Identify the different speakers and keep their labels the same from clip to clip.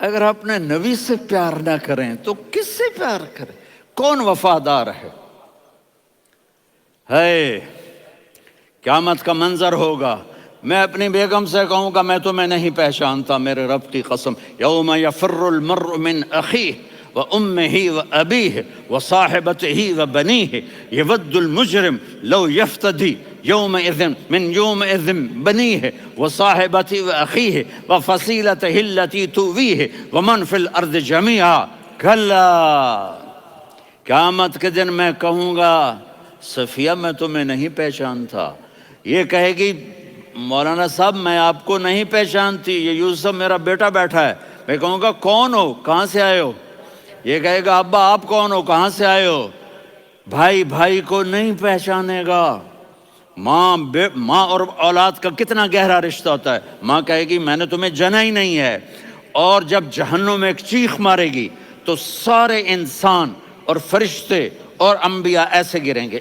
Speaker 1: اگر اپنے نبی سے پیار نہ کریں تو کس سے پیار کریں؟ کون وفادار ہے؟ قیامت کا منظر ہوگا، میں اپنی بیگم سے کہوں گا میں تمہیں نہیں پہچانتا، میرے رب کی قسم، یوم یفر المرء من اخیہ وامہ وابیہ وصاحبتہ وبنیہ یود المجرم لو یفتدی یومئذ من یومئذ بنیہ وصاحبتہ واخیہ وفصیلتہ التی تؤویہ ومن فی الارض جمیعا کلا، قیامت کے دن میں کہوں گا صفیہ میں تمہیں نہیں پہچانتا، یہ کہے گی مولانا صاحب میں آپ کو نہیں پہچانتی، یہ یوسف میرا بیٹا بیٹھا ہے، میں کہوں گا کون ہو، کہاں سے آئے ہو؟ یہ کہے گا ابا آپ کون ہو، کہاں سے آئے ہو؟ بھائی بھائی کو نہیں پہچانے گا۔ ماں اور اولاد کا کتنا گہرا رشتہ ہوتا ہے، ماں کہے گی میں نے تمہیں جنا ہی نہیں ہے، اور جب جہنم میں ایک چیخ مارے گی تو سارے انسان اور فرشتے اور انبیاء ایسے گریں گے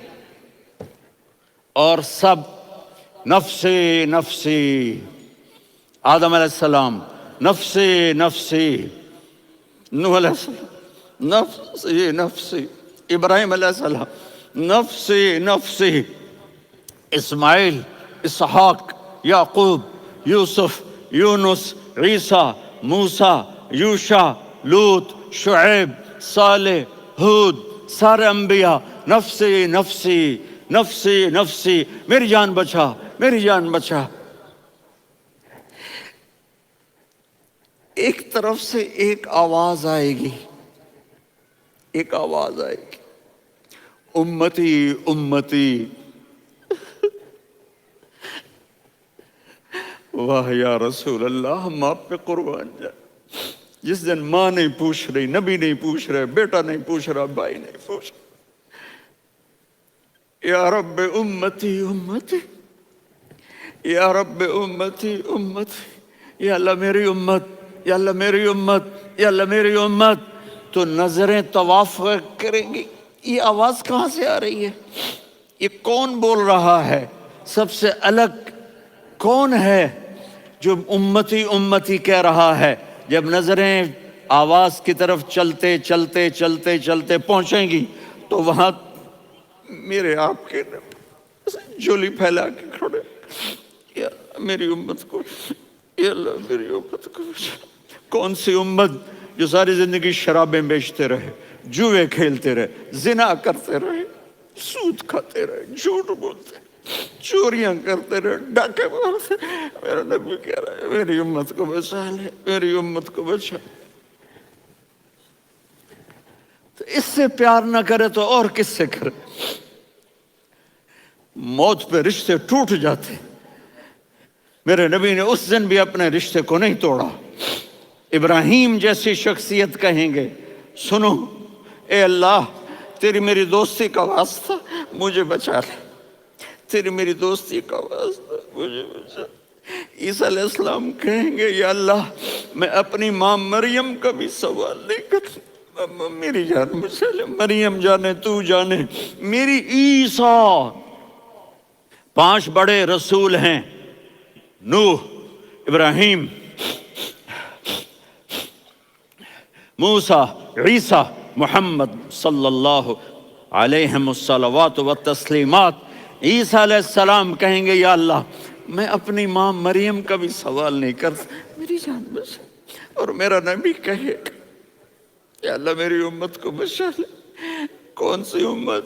Speaker 1: اور سب نفسی نفسی، آدم علیہ السلام نفسی نفسی، نوح علیہ السلام نفسی نفسی، ابراہیم علیہ السلام نفسی نفسی، اسماعیل، اسحاق، یعقوب، یوسف، یونس، عیسیٰ، موسیٰ، یوشع، لوط، شعیب، صالح، ہود، سارے انبیاء نفسی نفسی نفسی نفسی، میری جان بچا میری جان بچا۔ ایک طرف سے ایک آواز آئے گی، ایک آواز آئے گی، امتی امتی، واہ یا رسول اللہ ہم آپ پہ قربان جائیں۔ جس دن ماں نہیں پوچھ رہی، نبی نہیں پوچھ رہے، بیٹا نہیں پوچھ رہا، بھائی نہیں پوچھ رہا، یا رب امتی امتی، یا رب امتی امتی، یا اللہ میری امت، یا اللہ میری امت، یا اللہ میری امت، تو نظریں طواف کریں گی، یہ آواز کہاں سے آ رہی ہے؟ یہ کون بول رہا ہے؟ سب سے الگ کون ہے جو امتی امتی کہہ رہا ہے؟ جب نظریں آواز کی طرف چلتے چلتے چلتے چلتے پہنچیں گی تو وہاں میرے آپ کے جھولی پھیلا کے کھڑے، یا میری امت کو، یا اللہ میری امت کو۔ کون سی امت جو ساری زندگی شرابیں بیچتے رہے، جوئے کھیلتے رہے، زنا کرتے رہے، سود کھاتے رہے، جھوٹ بولتے رہے، چوریاں کرتے رہے، ڈاکے مارتے رہے، میرا نبی کہہ رہا ہے میری امت کو بچا لے، میری امت کو بچا۔ تو اس سے پیار نہ کرے تو اور کس سے کرے؟ موت پہ رشتے ٹوٹ جاتے، میرے نبی نے اس دن بھی اپنے رشتے کو نہیں توڑا۔ ابراہیم جیسی شخصیت کہیں گے سنو اے اللہ تیری میری دوستی کا واسطہ مجھے بچا لے، تیری میری دوستی کا واسطہ مجھے بچا۔ عیسیٰ علیہ السلام کہیں گے یا اللہ میں اپنی ماں مریم کا بھی سوال نہیں کرتا، میری جان بچا لے، مریم جانے تو جانے میری عیسیٰ۔ 5 بڑے رسول ہیں، نوح، ابراہیم، موسیٰ، عیسیٰ، محمد صلی اللہ علیہ الصلوات والتسلیمات۔ عیسیٰ علیہ السلام کہیں گے یا اللہ میں اپنی ماں مریم کا بھی سوال نہیں کرتا، میری جان بچا۔ اور میرا نبی کہے یا اللہ میری امت کو بچا لے۔ کون سی امت؟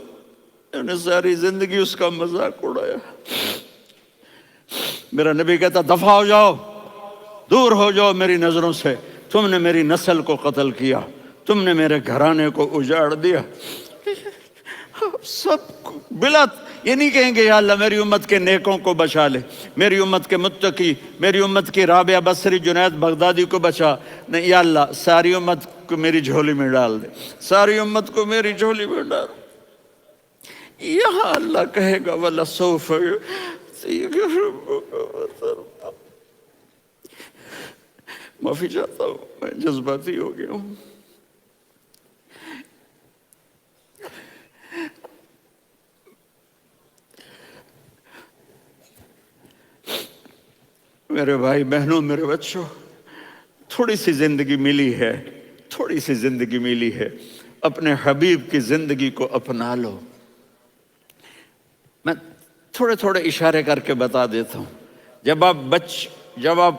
Speaker 1: انہوں نے ساری زندگی اس کا مذاق اڑایا۔ میرا نبی کہتا دفع ہو جاؤ، دور ہو جاؤ میری نظروں سے، تم نے میری نسل کو قتل کیا، تم نے میرے گھرانے کو اجاڑ دیا۔ سب بلا یہ نہیں کہیں گے یا اللہ میری امت کے نیکوں کو بچا لے، میری امت کے متقی، میری امت کی رابعہ بصری، جنید بغدادی کو بچا، نہیں یا اللہ ساری امت کو میری جھولی میں ڈال دے، ساری امت کو میری جھولی میں ڈال۔ یہاں اللہ کہے گا وَلَسَوْفَ يُعْطِيكَ رَبُّكَ فَتَرْضَىٰ۔ معافی چاہتا ہوں میں جذباتی ہو گیا ہوں۔ میرے بھائی بہنوں، میرے بچوں، تھوڑی سی زندگی ملی ہے، تھوڑی سی زندگی ملی ہے، اپنے حبیب کی زندگی کو اپنا لو۔ میں تھوڑے تھوڑے اشارے کر کے بتا دیتا ہوں۔ جب آپ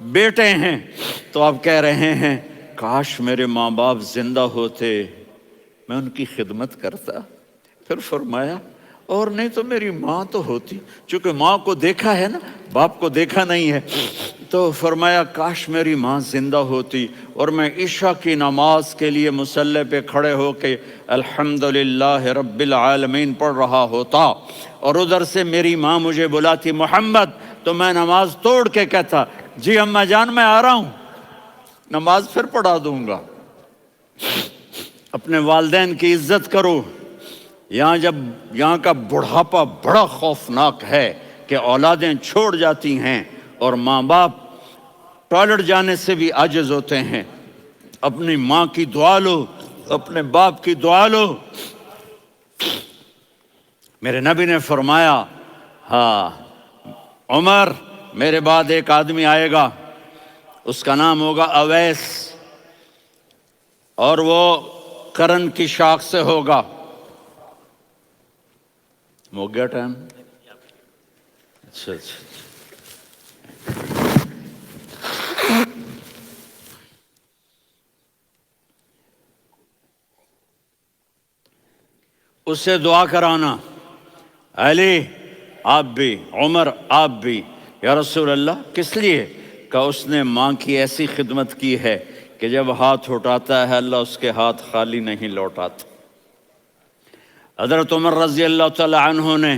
Speaker 1: بیٹے ہیں تو آپ کہہ رہے ہیں کاش میرے ماں باپ زندہ ہوتے، میں ان کی خدمت کرتا۔ پھر فرمایا اور نہیں تو میری ماں تو ہوتی، چونکہ ماں کو دیکھا ہے نا، باپ کو دیکھا نہیں ہے، تو فرمایا کاش میری ماں زندہ ہوتی اور میں عشاء کی نماز کے لیے مصلی پہ کھڑے ہو کے الحمدللہ رب العالمین پڑھ رہا ہوتا، اور ادھر سے میری ماں مجھے بلاتی محمد، تو میں نماز توڑ کے کہتا جی اماں جان میں آ رہا ہوں، نماز پھر پڑھا دوں گا۔ اپنے والدین کی عزت کرو۔ یہاں کا بڑھاپا بڑا خوفناک ہے کہ اولادیں چھوڑ جاتی ہیں اور ماں باپ ٹوائلٹ جانے سے بھی عاجز ہوتے ہیں۔ اپنی ماں کی دعا لو، اپنے باپ کی دعا لو۔ میرے نبی نے فرمایا ہاں عمر، میرے بعد ایک آدمی آئے گا، اس کا نام ہوگا اویس، اور وہ کرن کی شاخ سے ہوگا۔ ہو گیا ٹائم؟ اچھا۔ اس سے دعا کرانا، علی آپ بھی، عمر آپ بھی، یا رسول اللہ کس لیے؟ کہ اس نے ماں کی ایسی خدمت کی ہے کہ جب ہاتھ اٹھاتا ہے اللہ اس کے ہاتھ خالی نہیں لوٹاتا۔ حضرت عمر رضی اللہ تعالی عنہ نے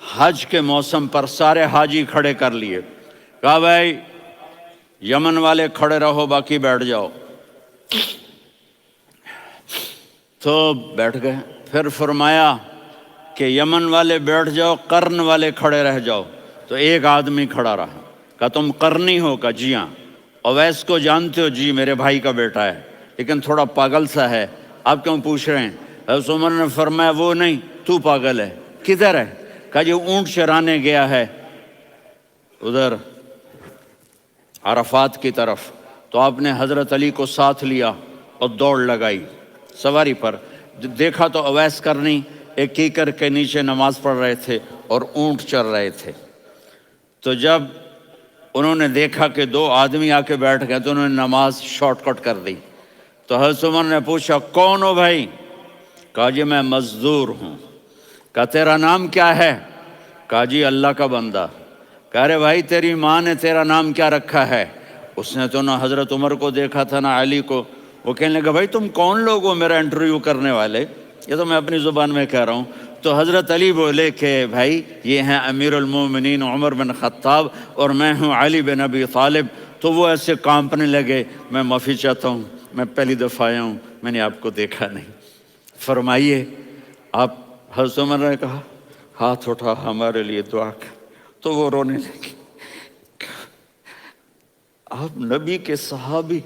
Speaker 1: حج کے موسم پر سارے حاجی کھڑے کر لیے، کہا بھائی یمن والے کھڑے رہو، باقی بیٹھ جاؤ۔ تو بیٹھ گئے۔ پھر فرمایا کہ یمن والے بیٹھ جاؤ، قرن والے کھڑے رہ جاؤ۔ تو ایک آدمی کھڑا رہا، کہا تم قرنی ہو؟ کہا جی ہاں۔ اویس کو جانتے ہو؟ جی میرے بھائی کا بیٹا ہے، لیکن تھوڑا پاگل سا ہے، آپ کیوں پوچھ رہے ہیں؟ حضرت عمر نے فرمایا وہ نہیں، تو پاگل ہے۔ کدھر ہے؟ کہا جی اونٹ چرانے گیا ہے ادھر عرفات کی طرف۔ تو آپ نے حضرت علی کو ساتھ لیا اور دوڑ لگائی سواری پر۔ دیکھا تو اویس کرنی ایک کیکر کے نیچے نماز پڑھ رہے تھے اور اونٹ چر رہے تھے۔ تو جب انہوں نے دیکھا کہ دو آدمی آ کے بیٹھ گئے تو انہوں نے نماز شارٹ کٹ کر دی۔ تو حضرت عمر نے پوچھا کون ہو بھائی؟ کہا جی میں مزدور ہوں۔ کہا تیرا نام کیا ہے؟ کہا جی اللہ کا بندہ۔ کہا ارے بھائی تیری ماں نے تیرا نام کیا رکھا ہے؟ اس نے تو نہ حضرت عمر کو دیکھا تھا نہ علی کو۔ وہ کہنے لگا بھائی تم کون لوگ ہو میرا انٹرویو کرنے والے؟ یہ تو میں اپنی زبان میں کہہ رہا ہوں۔ تو حضرت علی بولے کہ بھائی یہ ہیں امیر المومنین عمر بن خطاب اور میں ہوں علی بن ابی طالب۔ تو وہ ایسے کانپنے لگے، میں معافی چاہتا ہوں، میں پہلی دفعہ آیا ہوں، میں نے آپ کو دیکھا نہیں، فرمائیے آپ۔ حضرت عمر نے کہا ہاتھ اٹھا ہمارے لیے دعا کر۔ تو وہ رونے لگے، آپ نبی کے صحابی،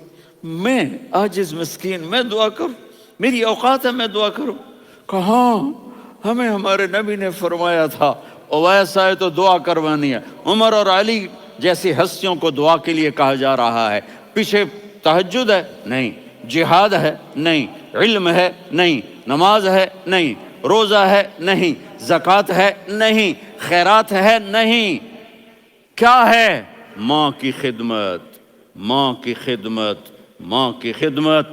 Speaker 1: میں عاجز مسکین میں دعا کروں؟ میری اوقات ہے میں دعا کروں؟ کہاں ہمیں ہمارے نبی نے فرمایا تھا اویس آئے تو دعا کروانی ہے۔ عمر اور علی جیسی ہستیوں کو دعا کے لیے کہا جا رہا ہے۔ پیچھے تہجد ہے؟ نہیں۔ جہاد ہے؟ نہیں۔ علم ہے؟ نہیں۔ نماز ہے؟ نہیں۔ روزہ ہے؟ نہیں۔ زکوٰۃ ہے؟ نہیں۔ خیرات ہے؟ نہیں۔ کیا ہے؟ ماں کی خدمت، ماں کی خدمت، ماں کی خدمت۔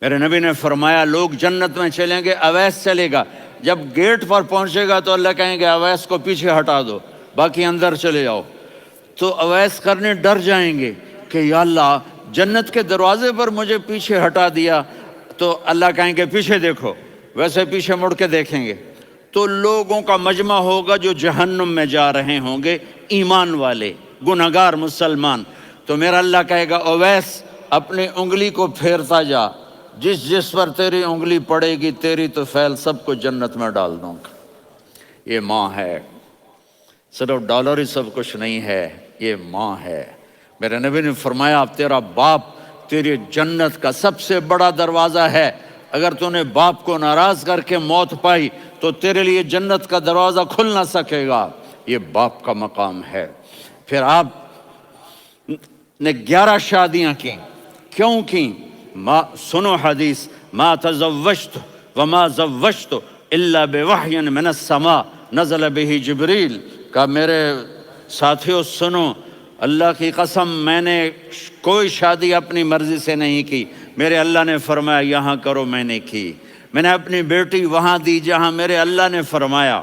Speaker 1: میرے نبی نے فرمایا لوگ جنت میں چلیں گے، اویس چلے گا، جب گیٹ پر پہنچے گا تو اللہ کہیں گے اویس کو پیچھے ہٹا دو، باقی اندر چلے جاؤ۔ تو اویس کرنے ڈر جائیں گے کہ یا اللہ جنت کے دروازے پر مجھے پیچھے ہٹا دیا، تو اللہ کہیں گے پیچھے دیکھو، ویسے پیچھے مڑ کے دیکھیں گے تو لوگوں کا مجمع ہوگا جو جہنم میں جا رہے ہوں گے، ایمان والے، گنہگار مسلمان۔ تو میرا اللہ کہے گا اویس اپنی انگلی کو پھیرتا جا، جس پر تیری انگلی پڑے گی تیری تو فیل سب کو جنت میں ڈال دوں گا۔ یہ ماں ہے، صرف ڈالر ہی سب کچھ نہیں ہے، یہ ماں ہے۔ میرے نبی نے فرمایا تیرا باپ تیری جنت کا سب سے بڑا دروازہ ہے، اگر تو نے باپ کو ناراض کر کے موت پائی تو تیرے لیے جنت کا دروازہ کھل نہ سکے گا۔ یہ باپ کا مقام ہے۔ پھر آپ نے 11 شادیاں کی. کیوں کی؟ سنو حدیث، ما تزوجت وما زوجت الا بوحی من السماء نزل به جبریل. کہا میرے ساتھیوں سنو، اللہ کی قسم میں نے کوئی شادی اپنی مرضی سے نہیں کی، میرے اللہ نے فرمایا یہاں کرو، میں نے کی. میں نے اپنی بیٹی وہاں دی جہاں میرے اللہ نے فرمایا.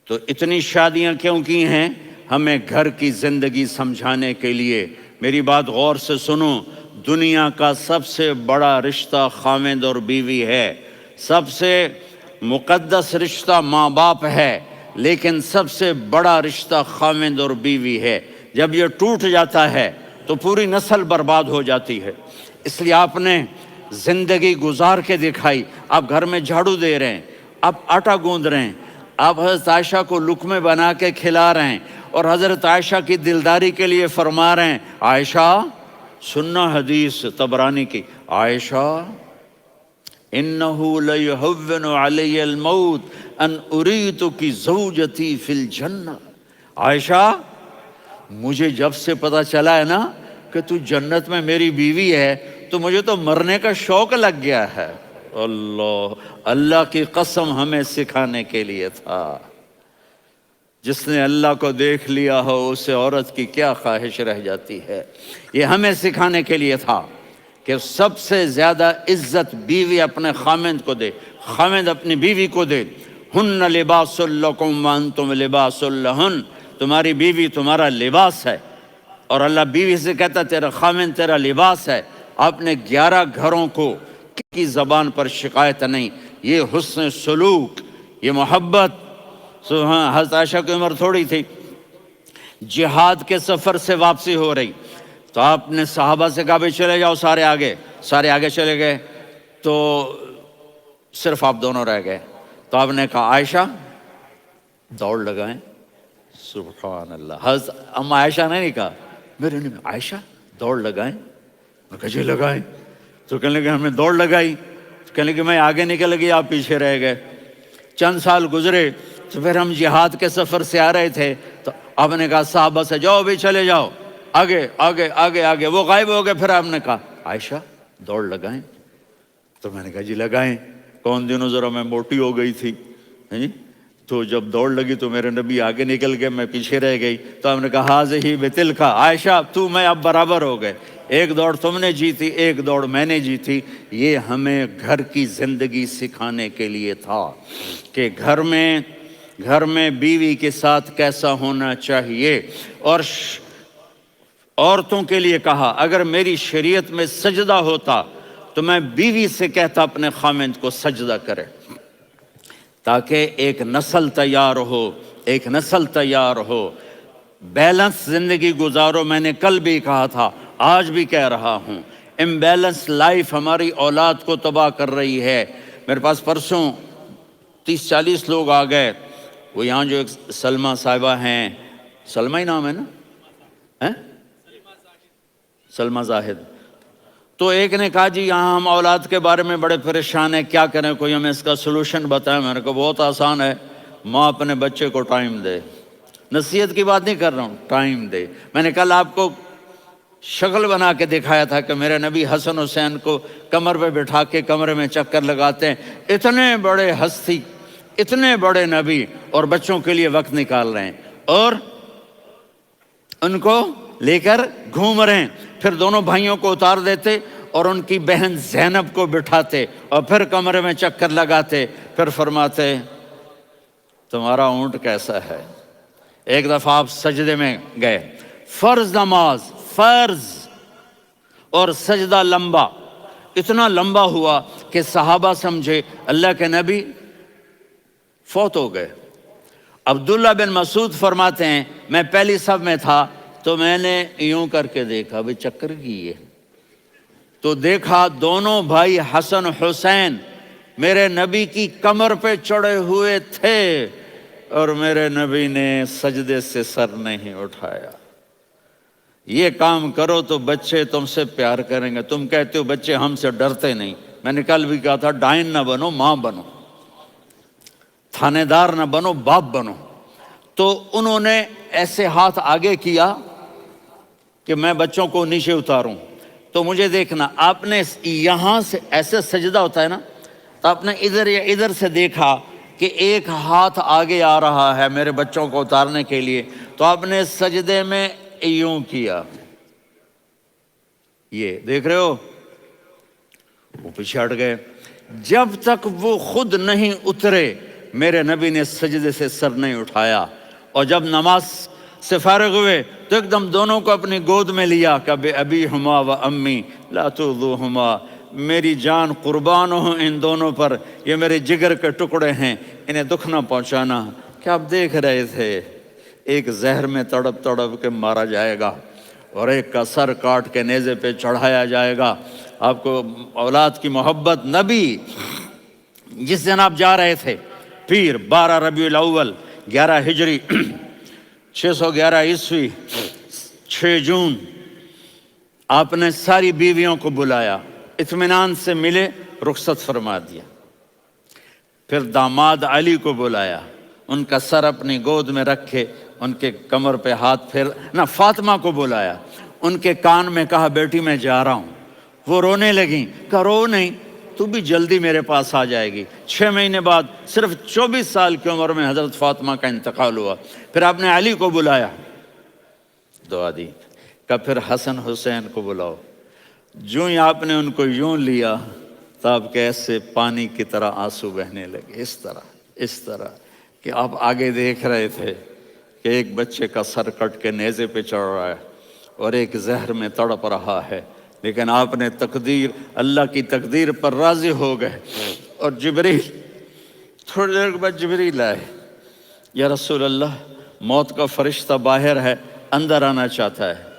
Speaker 1: تو اتنی شادیاں کیوں کی ہیں؟ ہمیں گھر کی زندگی سمجھانے کے لیے. میری بات غور سے سنو، دنیا کا سب سے بڑا رشتہ خاوند اور بیوی ہے. سب سے مقدس رشتہ ماں باپ ہے، لیکن سب سے بڑا رشتہ خاوند اور بیوی ہے. جب یہ ٹوٹ جاتا ہے تو پوری نسل برباد ہو جاتی ہے. اس لیے آپ نے زندگی گزار کے دکھائی. آپ گھر میں جھاڑو دے رہے ہیں، آپ آٹا گوندھ رہے ہیں، آپ حضرت عائشہ کو لقمے بنا کے کھلا رہے ہیں، اور حضرت عائشہ کی دلداری کے لیے فرما رہے ہیں عائشہ سننا حدیث طبرانی کی، عائشہ انہو لیہون علی الموت ان اریتکی زوجتی فی الجنہ. عائشہ مجھے جب سے پتا چلا ہے نا کہ تو جنت میں میری بیوی ہے تو مجھے تو مرنے کا شوق لگ گیا ہے. اللہ کی قسم ہمیں سکھانے کے لیے تھا. جس نے اللہ کو دیکھ لیا ہو اسے عورت کی کیا خواہش رہ جاتی ہے. یہ ہمیں سکھانے کے لیے تھا کہ سب سے زیادہ عزت بیوی اپنے خاوند کو دے، خاوند اپنی بیوی کو دے. ہن لباس لکم وانتم لباس لہن، تمہاری بیوی تمہارا لباس ہے. اور اللہ بیوی سے کہتا تیرا خاوند تیرا لباس ہے. آپ نے 11 گھروں کو کی زبان پر شکایت نہیں. یہ حسن سلوک، یہ محبت. حضرت عائشہ کی عمر تھوڑی تھی، جہاد کے سفر سے واپسی ہو رہی تو آپ نے صحابہ سے کہا بھی چلے جاؤ سارے آگے چلے گئے تو صرف آپ دونوں رہ گئے. تو آپ نے کہا عائشہ دوڑ لگائیں. سبحان اللہ. حضرت اما عائشہ نے نہیں کہا، میرے نے عائشہ دوڑ لگائیں. میں کہا جی لگائیں. تو کہنے لگے ہم نے دوڑ لگائی. کہنے لگے میں آگے نکل گئی، آپ پیچھے رہ گئے. چند سال گزرے تو پھر ہم جہاد کے سفر سے آ رہے تھے تو آپ نے کہا صحابہ سے جاؤ بھی چلے جاؤ آگے آگے آگے آگے. وہ غائب ہو گئے. پھر آپ نے کہا عائشہ دوڑ لگائیں. تو میں نے کہا جی لگائیں. کون دنوں ذرا میں موٹی ہو گئی تھی تو جب دوڑ لگی تو میرے نبی آگے نکل گئے، میں پیچھے رہ گئی. تو ہم نے کہا ہاذہ بتلک، عائشہ تو میں اب برابر ہو گئے، ایک دوڑ تم نے جیتی ایک دوڑ میں نے جیتی. یہ ہمیں گھر کی زندگی سکھانے کے لیے تھا کہ گھر میں بیوی کے ساتھ کیسا ہونا چاہیے. اور عورتوں کے لیے کہا اگر میری شریعت میں سجدہ ہوتا تو میں بیوی سے کہتا اپنے خاوند کو سجدہ کرے، تاکہ ایک نسل تیار ہو. بیلنس زندگی گزارو. میں نے کل بھی کہا تھا، آج بھی کہہ رہا ہوں، امبیلنس لائف ہماری اولاد کو تباہ کر رہی ہے. میرے پاس پرسوں 30-40 لوگ آ گئے. وہ یہاں جو ایک سلمہ صاحبہ ہیں، سلمہ ہی نام ہے نا، سلمہ زاہد. تو ایک نے کہا جی یہاں ہم اولاد کے بارے میں بڑے پریشان ہیں، کیا کریں، کوئی ہمیں اس کا سلوشن بتائیں. میں نے کہا بہت آسان ہے، ماں اپنے بچے کو ٹائم دے. نصیحت کی بات نہیں کر رہا ہوں، ٹائم دے. میں نے کل آپ کو شکل بنا کے دکھایا تھا کہ میرے نبی حسن حسین کو کمر پہ بٹھا کے کمرے میں چکر لگاتے ہیں. اتنے بڑے ہستی، اتنے بڑے نبی، اور بچوں کے لیے وقت نکال رہے ہیں اور ان کو لے کر گھوم رہے ہیں. پھر دونوں بھائیوں کو اتار دیتے اور ان کی بہن زینب کو بٹھاتے اور پھر کمرے میں چکر لگاتے. پھر فرماتے تمہارا اونٹ کیسا ہے. ایک دفعہ آپ سجدے میں گئے، فرض نماز، فرض، اور سجدہ لمبا، اتنا لمبا ہوا کہ صحابہ سمجھے اللہ کے نبی فوت ہو گئے. عبداللہ بن مسعود فرماتے ہیں میں پہلی صف میں تھا تو میں نے یوں کر کے دیکھا بھی چکر کی ہے، تو دیکھا دونوں بھائی حسن حسین میرے نبی کی کمر پہ چڑھے ہوئے تھے اور میرے نبی نے سجدے سے سر نہیں اٹھایا. یہ کام کرو تو بچے تم سے پیار کریں گے. تم کہتے ہو بچے ہم سے ڈرتے نہیں. میں نے کل بھی کہا تھا ڈائن نہ بنو، ماں بنو، تھانے دار نہ بنو، باپ بنو. تو انہوں نے ایسے ہاتھ آگے کیا کہ میں بچوں کو نیچے اتاروں، تو مجھے دیکھنا، آپ نے یہاں سے ایسے سجدہ ہوتا ہے نا، تو آپ نے ادھر یا ادھر سے دیکھا کہ ایک ہاتھ آگے آ رہا ہے میرے بچوں کو اتارنے کے لیے، تو آپ نے سجدے میں یوں کیا، یہ دیکھ رہے ہو، وہ پیچھے ہٹ گئے۔ جب تک وہ خود نہیں اترے میرے نبی نے سجدے سے سر نہیں اٹھایا، اور جب نماز سے فارغ ہوئے تو ایک دم دونوں کو اپنی گود میں لیا کہ ابی ہما و امی لا تؤذوہما، میری جان قربان ہو ان دونوں پر، یہ میرے جگر کے ٹکڑے ہیں، انہیں دکھ نہ پہنچانا۔ کیا آپ دیکھ رہے تھے؟ ایک زہر میں تڑپ تڑپ کے مارا جائے گا، اور ایک کا سر کاٹ کے نیزے پہ چڑھایا جائے گا۔ آپ کو اولاد کی محبت، نبی جس دن آپ جا رہے تھے، پیر 12 ربیع الاول 11 ہجری 611 عیسوی 6 جون، آپ نے ساری بیویوں کو بلایا، اطمینان سے ملے، رخصت فرما دیا۔ پھر داماد علی کو بلایا، ان کا سر اپنی گود میں رکھے، ان کے کمر پہ ہاتھ پھیر نہ۔ فاطمہ کو بلایا، ان کے کان میں کہا بیٹی میں جا رہا ہوں۔ وہ رونے لگیں، کہا رو نہیں، تو بھی جلدی میرے پاس آ جائے گی۔ 6 مہینے بعد صرف 24 سال کی عمر میں حضرت فاطمہ کا انتقال ہوا۔ پھر آپ نے علی کو بلایا، دعا دی، کہ پھر حسن حسین کو بلاؤ۔ جو ہی آپ نے ان کو یوں لیا تو آپ کے ایسے پانی کی طرح آنسو بہنے لگے، اس طرح کہ آپ آگے دیکھ رہے تھے کہ ایک بچے کا سر کٹ کے نیزے پہ چڑھ رہا ہے اور ایک زہر میں تڑپ رہا ہے، لیکن آپ نے تقدیر، اللہ کی تقدیر پر راضی ہو گئے۔ اور جبریل، تھوڑی دیر کے بعد جبریل آئے، یا رسول اللہ موت کا فرشتہ باہر ہے، اندر آنا چاہتا ہے۔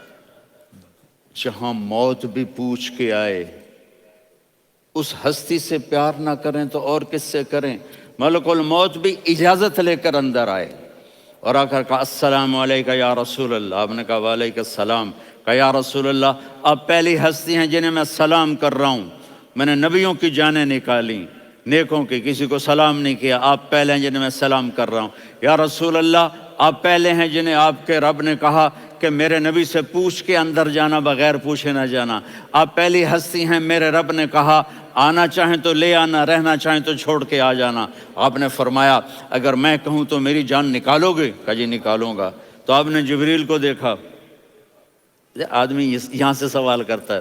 Speaker 1: جہاں موت بھی پوچھ کے آئے، اس ہستی سے پیار نہ کریں تو اور کس سے کریں؟ ملک الموت بھی اجازت لے کر اندر آئے اور آ کر کہا السلام علیکہ یا رسول اللہ۔ آپ نے کہا وعلیکم السلام۔ کہا یا رسول اللہ، آپ پہلی ہستی ہیں جنہیں میں سلام کر رہا ہوں، میں نے نبیوں کی جانیں نکالی، نیکوں کی، کسی کو سلام نہیں کیا، آپ پہلے ہیں جنہیں میں سلام کر رہا ہوں۔ یا رسول اللہ، آپ پہلے ہیں جنہیں آپ کے رب نے کہا کہ میرے نبی سے پوچھ کے اندر جانا، بغیر پوچھے نہ جانا۔ آپ پہلی ہستی ہیں، میرے رب نے کہا آنا چاہیں تو لے آنا، رہنا چاہیں تو چھوڑ کے آ جانا۔ آپ نے فرمایا اگر میں کہوں تو میری جان نکالو گے؟ کہا جی نکالوں گا۔ تو آپ نے جبریل کو دیکھا، آدمی یہاں سے سوال کرتا ہے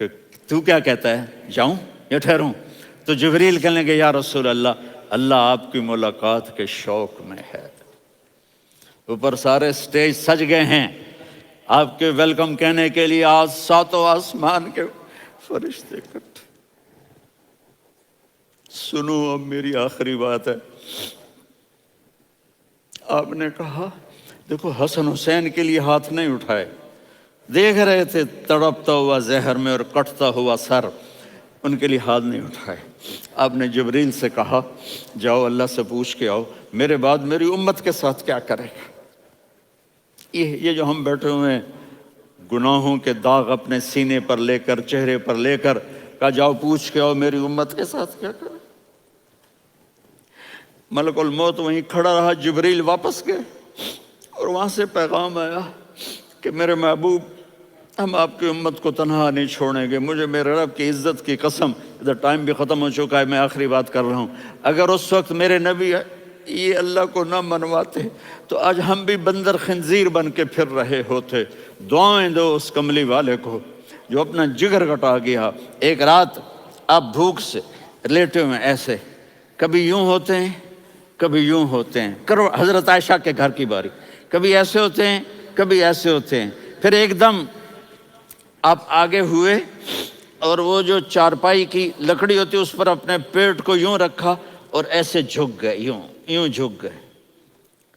Speaker 1: کہ تو کیا کہتا ہے، جاؤں یا ٹھہروں؟ تو جبریل کہنے لگے یا رسول اللہ، اللہ آپ کی ملاقات کے شوق میں ہے۔ اوپر سارے سٹیج سج گئے ہیں آپ کے ویلکم کہنے کے لیے، آج 7 آسمان کے فرشتے اکٹھے۔ سنو اب میری آخری بات ہے۔ آپ نے کہا دیکھو حسن حسین کے لیے ہاتھ نہیں اٹھائے، دیکھ رہے تھے تڑپتا ہوا زہر میں اور کٹتا ہوا سر، ان کے لیے ہاتھ نہیں اٹھائے۔ آپ نے جبریل سے کہا جاؤ اللہ سے پوچھ کے آؤ میرے بعد میری امت کے ساتھ کیا کرے گا۔ یہ جو ہم بیٹھے ہوئے ہیں گناہوں کے داغ اپنے سینے پر لے کر، چہرے پر لے کر، کہا جاؤ پوچھ کے آؤ میری امت کے ساتھ کیا کرے۔ ملک الموت وہیں کھڑا رہا، جبریل واپس گئے اور وہاں سے پیغام آیا کہ میرے محبوب، ہم آپ کی امت کو تنہا نہیں چھوڑیں گے، مجھے میرے رب کی عزت کی قسم، ادھر ٹائم بھی ختم ہو چکا ہے، میں آخری بات کر رہا ہوں، اگر اس وقت میرے نبی یہ اللہ کو نہ منواتے تو آج ہم بھی بندر خنزیر بن کے پھر رہے ہوتے۔ دعائیں دو اس کملی والے کو جو اپنا جگر کٹا گیا۔ ایک رات آپ بھوک سے لیٹے ہوئے ایسے، کبھی یوں ہوتے ہیں کبھی یوں ہوتے ہیں، کرو حضرت عائشہ کے گھر کی باری، کبھی ایسے ہوتے ہیں کبھی ایسے ہوتے ہیں، پھر ایک دم آپ آگے ہوئے اور وہ جو چارپائی کی لکڑی ہوتی اس پر اپنے پیٹ کو یوں رکھا اور ایسے جھک گئے، یوں جھک گئے۔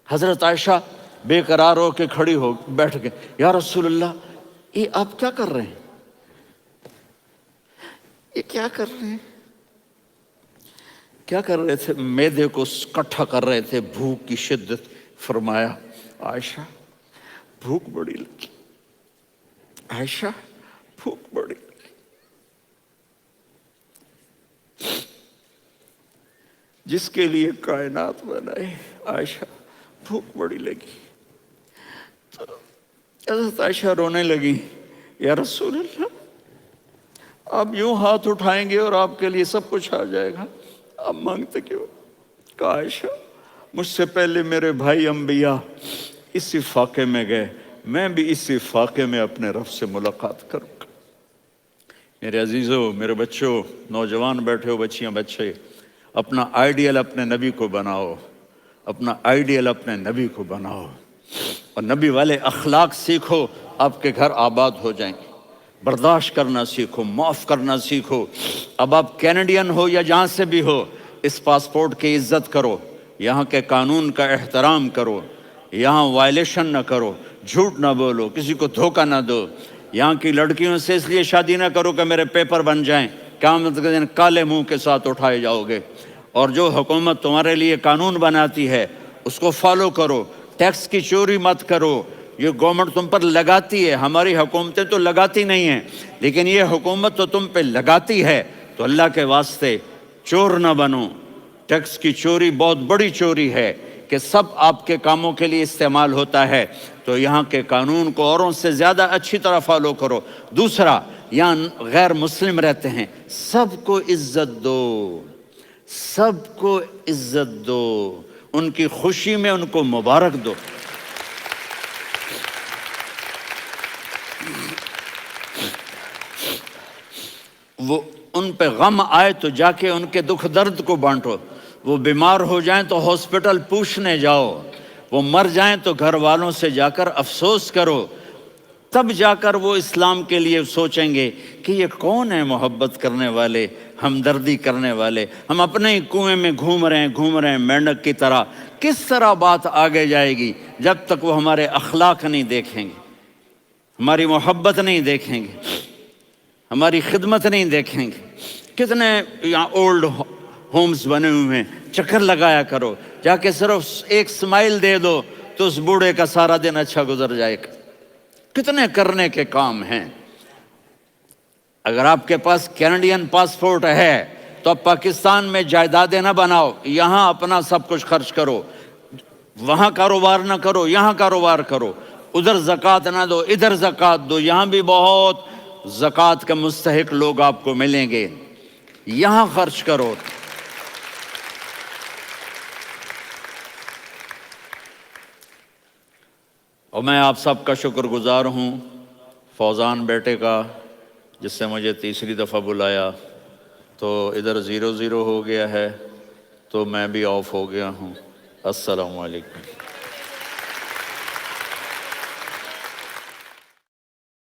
Speaker 1: حضرت عائشہ بے قرار ہو کے کھڑی ہو بیٹھ گئے، یا رسول اللہ یہ آپ کیا کر رہے ہیں، یہ کیا کر رہے ہیں؟ کیا کر رہے تھے؟ معدے کو کٹھا کر رہے تھے، بھوک کی شدت۔ فرمایا عائشہ بھوک بڑی لگی، عائشہ بھوک بڑی لگی، جس کے لیے کائنات بنائے، عائشہ بھوک بڑی لگی۔ حضرت عائشہ رونے لگی، یا رسول اللہ آپ یوں ہاتھ اٹھائیں گے اور آپ کے لیے سب کچھ آ جائے گا، آپ مانگتے کیوں؟ کہا عائشہ مجھ سے پہلے میرے بھائی انبیاء اسی فاقے میں گئے، میں بھی اسی فاقے میں اپنے رب سے ملاقات کروں گا۔ میرے عزیزوں، میرے بچوں، نوجوان بیٹھے ہو، بچیاں بچے، اپنا آئیڈیل اپنے نبی کو بناؤ، اپنا آئیڈیل اپنے نبی کو بناؤ، اور نبی والے اخلاق سیکھو، آپ کے گھر آباد ہو جائیں گے۔ برداشت کرنا سیکھو، معاف کرنا سیکھو۔ اب آپ کینیڈین ہو یا جہاں سے بھی ہو، اس پاسپورٹ کی عزت کرو، یہاں کے قانون کا احترام کرو، یہاں وائلیشن نہ کرو، جھوٹ نہ بولو، کسی کو دھوکہ نہ دو۔ یہاں کی لڑکیوں سے اس لیے شادی نہ کرو کہ میرے پیپر بن جائیں، قیامت کے دن کالے منہ کے ساتھ اٹھائے جاؤ گے۔ اور جو حکومت تمہارے لیے قانون بناتی ہے اس کو فالو کرو، ٹیکس کی چوری مت کرو۔ یہ گورنمنٹ تم پر لگاتی ہے، ہماری حکومتیں تو لگاتی نہیں ہیں، لیکن یہ حکومت تو تم پہ لگاتی ہے، تو اللہ کے واسطے چور نہ بنو۔ ٹیکس کی چوری بہت بڑی چوری ہے کہ سب آپ کے کاموں کے لیے استعمال ہوتا ہے، تو یہاں کے قانون کو اوروں سے زیادہ اچھی طرح فالو کرو۔ دوسرا، یہاں غیر مسلم رہتے ہیں، سب کو عزت دو، سب کو عزت دو، ان کی خوشی میں ان کو مبارک دو۔ وہ ان پہ غم آئے تو جا کے ان کے دکھ درد کو بانٹو، وہ بیمار ہو جائیں تو ہاسپٹل پوچھنے جاؤ، وہ مر جائیں تو گھر والوں سے جا کر افسوس کرو، تب جا کر وہ اسلام کے لیے سوچیں گے کہ یہ کون ہے محبت کرنے والے، ہمدردی کرنے والے۔ ہم اپنے ہی کنویں میں گھوم رہے ہیں مینڈک کی طرح۔ کس طرح بات آگے جائے گی جب تک وہ ہمارے اخلاق نہیں دیکھیں گے، ہماری محبت نہیں دیکھیں گے، ہماری خدمت نہیں دیکھیں گے۔ کتنے یہاں اولڈ ہومز بنے ہوئے ہیں، چکر لگایا کرو، جا کے صرف ایک سمائل دے دو تو اس بوڑھے کا سارا دن اچھا گزر جائے گا۔ کتنے کرنے کے کام ہیں۔ اگر آپ کے پاس کینیڈین پاسپورٹ ہے تو اب پاکستان میں جائیدادیں نہ بناؤ، یہاں اپنا سب کچھ خرچ کرو، وہاں کاروبار نہ کرو، یہاں کاروبار کرو، ادھر زکوٰۃ نہ دو، ادھر زکوٰۃ دو، یہاں بھی بہت زکوٰۃ کے مستحق لوگ آپ کو ملیں گے، یہاں خرچ کرو۔ اور میں آپ سب کا شکر گزار ہوں، فوزان بیٹے کا، جس سے مجھے تیسری دفعہ بلایا، تو ادھر 0-0 ہو گیا ہے تو میں بھی آف ہو گیا ہوں۔ السلام علیکم۔